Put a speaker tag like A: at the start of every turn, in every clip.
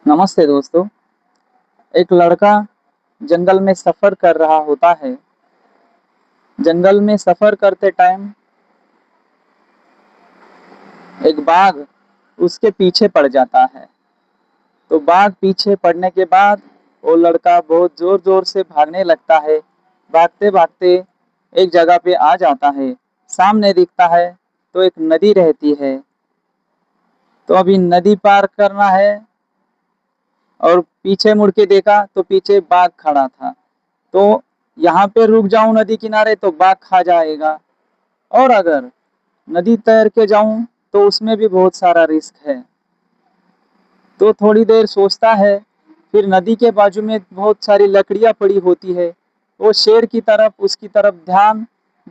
A: नमस्ते दोस्तों। एक लड़का जंगल में सफ़र कर रहा होता है। जंगल में सफ़र करते टाइम एक बाघ उसके पीछे पड़ जाता है। तो बाघ पीछे पड़ने के बाद वो लड़का बहुत ज़ोर ज़ोर से भागने लगता है। भागते भागते एक जगह पे आ जाता है। सामने दिखता है तो एक नदी रहती है। तो अभी नदी पार करना है और पीछे मुड़ के देखा तो पीछे बाघ खड़ा था। तो यहाँ पे रुक जाऊं नदी किनारे तो बाघ खा जाएगा, और अगर नदी तैर के जाऊं तो उसमें भी बहुत सारा रिस्क है। तो थोड़ी देर सोचता है। फिर नदी के बाजू में बहुत सारी लकड़ियां पड़ी होती है। वो शेर की तरफ उसकी तरफ ध्यान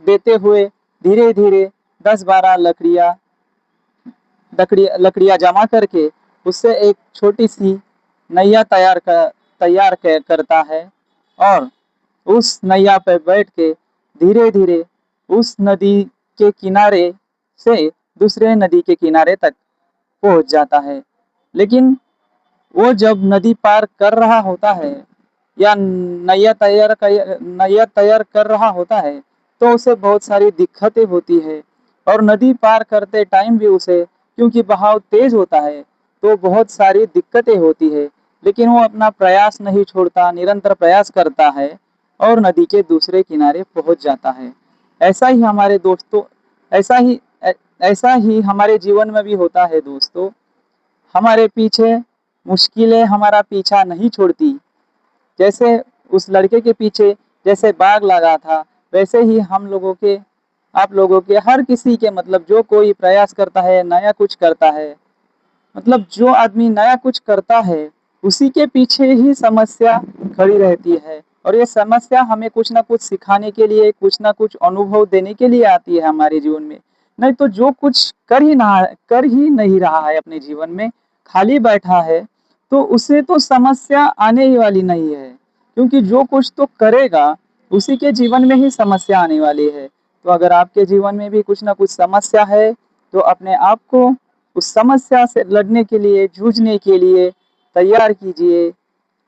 A: देते हुए धीरे धीरे 10-12 लकड़ियां जमा करके उससे एक छोटी सी नैया करता है, और उस नैया पर बैठ के धीरे धीरे उस नदी के किनारे से दूसरे नदी के किनारे तक पहुंच जाता है। लेकिन वो जब नदी पार कर रहा होता है या नैया तैयार कर रहा होता है तो उसे बहुत सारी दिक्कतें होती है। और नदी पार करते टाइम भी उसे, क्योंकि बहाव तेज होता है, तो बहुत सारी दिक्कतें होती है। लेकिन वो अपना प्रयास नहीं छोड़ता, निरंतर प्रयास करता है और नदी के दूसरे किनारे पहुंच जाता है। ऐसा ही हमारे दोस्तों ऐसा ही ऐ- ऐसा ही हमारे जीवन में भी होता है दोस्तों। हमारे पीछे मुश्किलें हमारा पीछा नहीं छोड़ती। जैसे उस लड़के के पीछे जैसे बाघ लगा था, वैसे ही हम लोगों के, आप लोगों के, हर किसी के, मतलब जो कोई प्रयास करता है, नया कुछ करता है, मतलब जो आदमी नया कुछ करता है उसी के पीछे ही समस्या खड़ी रहती है। और ये समस्या हमें कुछ ना कुछ सिखाने के लिए, कुछ ना कुछ अनुभव देने के लिए आती है हमारे जीवन में। नहीं तो जो कुछ कर ही नहीं रहा है अपने जीवन में, खाली बैठा है, तो उसे तो समस्या आने ही वाली नहीं है। क्योंकि जो कुछ तो करेगा उसी के जीवन में ही समस्या आने वाली है। तो अगर आपके जीवन में भी कुछ ना कुछ समस्या है तो अपने आप को उस समस्या से लड़ने के लिए, जूझने के लिए तैयार कीजिए।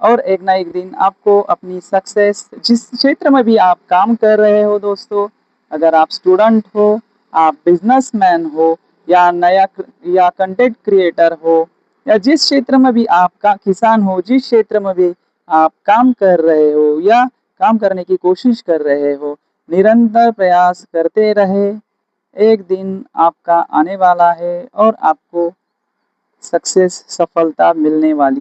A: और एक ना एक दिन आपको अपनी सक्सेस, जिस क्षेत्र में भी आप काम कर रहे हो दोस्तों, अगर आप स्टूडेंट हो, आप बिजनेसमैन हो, या कंटेंट क्रिएटर हो, या जिस क्षेत्र में भी आपका किसान हो, जिस क्षेत्र में भी आप काम कर रहे हो या काम करने की कोशिश कर रहे हो, निरंतर प्रयास करते रहे। एक दिन आपका आने वाला है और आपको सक्सेस, सफलता मिलने वाली